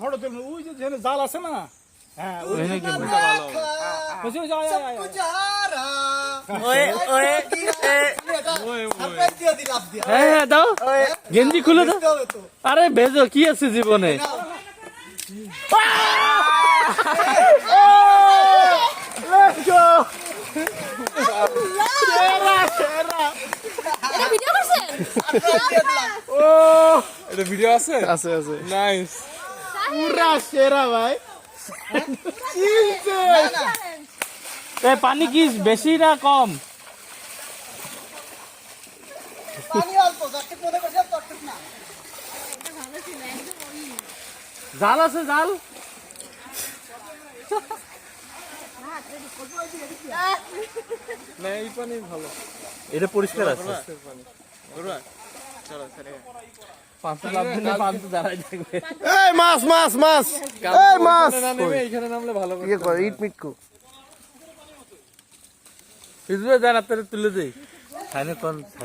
photo তুলবো ওই যে যেখানে জাল আছে না হ্যাঁ ওইখানে কি ভালো বুঝছো যায় হ্যাঁ দাও গেঞ্জি খুলে দাও আরে ভেজো কি আছে জীবনে এটা ভিডিও আছে আছে আছে নাইস পুরা সেরা ভাই এ পানি কি বেশি না কম জাল আছে জাল না এই পানি ভালো এটা পরিষ্কার আছে চলো চলে পাঁচটা লাভ দিলে পাঁচটা দাঁড়াই থাকবে এই মাছ মাছ মাছ এই মাছ এইখানে নামলে ভালো ইয়ে কর ইট মিট কো ইদুরে জান আপনারা তুলে দেই খাইনে কোন